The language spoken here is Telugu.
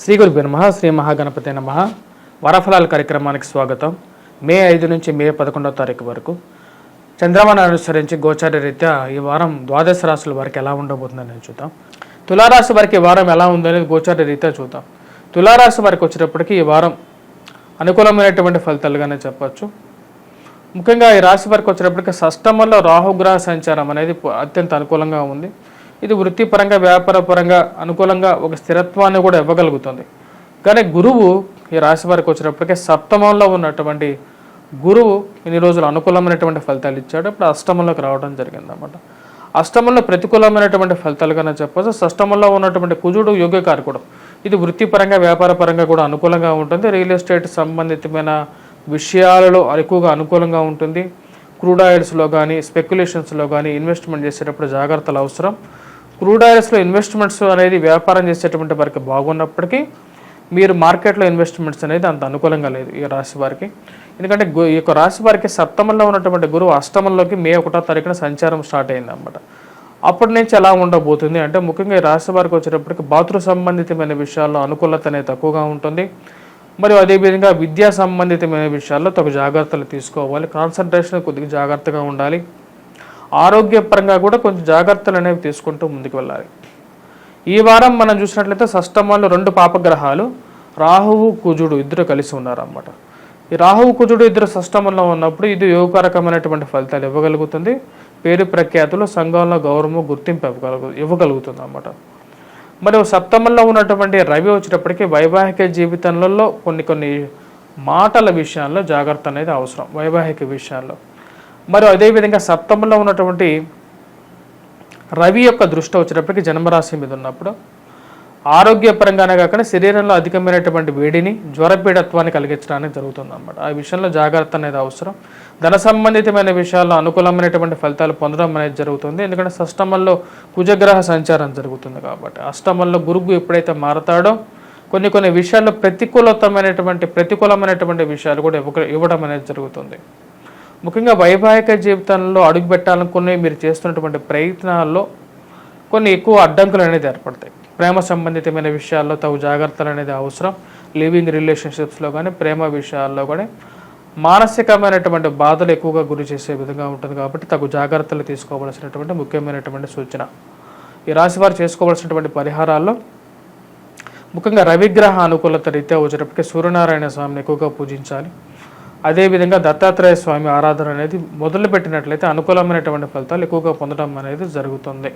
శ్రీ గురుభ్యో నమః. శ్రీ మహాగణపతే నమః. వరఫలాల కార్యక్రమానికి స్వాగతం. మే 5 నుంచి మే 11వ తారీఖు వరకు చంద్రమాను అనుసరించి గోచార రీత్యా ఈ వారం ద్వాదశ రాశుల వారికి ఎలా ఉండబోతుందని చూద్దాం. తులారాశి వారికి ఈ వారం ఎలా ఉందనేది గోచార రీత్యా చూద్దాం. తులారాశి వారికి వచ్చేటప్పటికి ఈ వారం అనుకూలమైనటువంటి ఫలితాలుగానే చెప్పచ్చు. ముఖ్యంగా ఈ రాశి వారికి వచ్చేటప్పటికి షష్టమంలో రాహుగ్రహ సంచారం అనేది అత్యంత అనుకూలంగా ఉంది. ఇది వృత్తిపరంగా వ్యాపారపరంగా అనుకూలంగా ఒక స్థిరత్వాన్ని కూడా ఇవ్వగలుగుతుంది. కానీ గురువు ఈ రాశి వారికి వచ్చినప్పటికీ సప్తమంలో ఉన్నటువంటి గురువు ఇన్ని రోజులు అనుకూలమైనటువంటి ఫలితాలు ఇచ్చాడు. ఇప్పుడు అష్టమంలోకి రావడం జరిగిందన్నమాట. అష్టమంలో ప్రతికూలమైనటువంటి ఫలితాలుగానే చెప్పచ్చు. షష్టమంలో ఉన్నటువంటి కుజుడు యోగ్యకారకుడు. ఇది వృత్తిపరంగా వ్యాపారపరంగా కూడా అనుకూలంగా ఉంటుంది. రియల్ ఎస్టేట్ సంబంధితమైన విషయాలలో ఎక్కువగా అనుకూలంగా ఉంటుంది. క్రూడ్ ఆయిల్స్లో కానీ స్పెక్యులేషన్స్లో కానీ ఇన్వెస్ట్మెంట్ చేసేటప్పుడు జాగ్రత్తలు అవసరం. క్రూడ్ ఆయిల్స్లో ఇన్వెస్ట్మెంట్స్ అనేది వ్యాపారం చేసేటువంటి వారికి బాగున్నప్పటికీ మీరు మార్కెట్లో ఇన్వెస్ట్మెంట్స్ అనేది అంత అనుకూలంగా లేదు ఈ రాశి వారికి. ఎందుకంటే ఈ యొక్క రాశి వారికి సప్తమంలో ఉన్నటువంటి గురువు అష్టమంలోకి మే 1వ తారీఖున సంచారం స్టార్ట్ అయింది అన్నమాట. అప్పటి నుంచి ఎలా ఉండబోతుంది అంటే ముఖ్యంగా ఈ రాశి వారికి వచ్చేటప్పటికి బాతృ సంబంధితమైన విషయాల్లో అనుకూలత అనేది తక్కువగా ఉంటుంది. మరియు అదేవిధంగా విద్యా సంబంధితమైన విషయాల్లో తగు జాగ్రత్తలు తీసుకోవాలి. కాన్సన్ట్రేషన్ కొద్దిగా జాగ్రత్తగా ఉండాలి. ఆరోగ్యపరంగా కూడా కొంచెం జాగ్రత్తలు అనేవి తీసుకుంటూ ముందుకు వెళ్ళాలి. ఈ వారం మనం చూసినట్లయితే షష్టమంలో 2 పాపగ్రహాలు రాహువు కుజుడు ఇద్దరు కలిసి ఉన్నారన్నమాట. ఈ రాహువు కుజుడు ఇద్దరు షష్టమంలో ఉన్నప్పుడు ఇది యోగకరకమైనటువంటి ఫలితాలు ఇవ్వగలుగుతుంది. పేరు ప్రఖ్యాతులు సంఘంలో గౌరవము గుర్తింపు ఇవ్వగలుగుతుంది అన్నమాట. మరియు సప్తమంలో ఉన్నటువంటి రవి వచ్చేటప్పటికీ వైవాహిక జీవితంలో కొన్ని మాటల విషయాల్లో జాగ్రత్త అనేది అవసరం వైవాహిక విషయాల్లో. మరియు అదేవిధంగా సప్తమంలో ఉన్నటువంటి రవి యొక్క దృష్టి వచ్చేటప్పటికి జన్మరాశి మీద ఉన్నప్పుడు ఆరోగ్యపరంగానే కాకుండా శరీరంలో అధికమైనటువంటి వేడిని జ్వరపీడత్వాన్ని కలిగించడానికి జరుగుతుంది అన్నమాట. ఆ విషయంలో జాగ్రత్త అనేది అవసరం. ధన సంబంధితమైన విషయాల్లో అనుకూలమైనటువంటి ఫలితాలు పొందడం అనేది జరుగుతుంది. ఎందుకంటే షష్టమంలో కుజగ్రహ సంచారం జరుగుతుంది కాబట్టి. అష్టమంలో గురువు ఎప్పుడైతే మారతాడో కొన్ని విషయాల్లో ప్రతికూలమైనటువంటి విషయాలు కూడా ఇవ్వడం అనేది జరుగుతుంది. ముఖ్యంగా వైవాహిక జీవితంలో అడుగుపెట్టాలనుకునే మీరు చేస్తున్నటువంటి ప్రయత్నాల్లో కొన్ని ఎక్కువ అడ్డంకులు అనేది ఏర్పడతాయి. ప్రేమ సంబంధితమైన విషయాల్లో తగు జాగ్రత్తలు అనేది అవసరం. లివింగ్ రిలేషన్షిప్స్లో కానీ ప్రేమ విషయాల్లో కానీ మానసికమైనటువంటి బాధలు ఎక్కువగా గురి చేసే విధంగా ఉంటుంది కాబట్టి తగు జాగ్రత్తలు తీసుకోవాల్సినటువంటి ముఖ్యమైనటువంటి సూచన. ఈ రాశి వారు చేసుకోవాల్సినటువంటి పరిహారాల్లో ముఖ్యంగా రవిగ్రహ అనుకూలత రీత్యా వచ్చేటప్పటికి సూర్యనారాయణ స్వామిని ఎక్కువగా పూజించాలి. అదేవిధంగా దత్తాత్రేయ స్వామి ఆరాధన అనేది మొదలుపెట్టినట్లయితే అనుకూలమైనటువంటి ఫలితాలు ఎక్కువగా పొందడం అనేది జరుగుతుంది.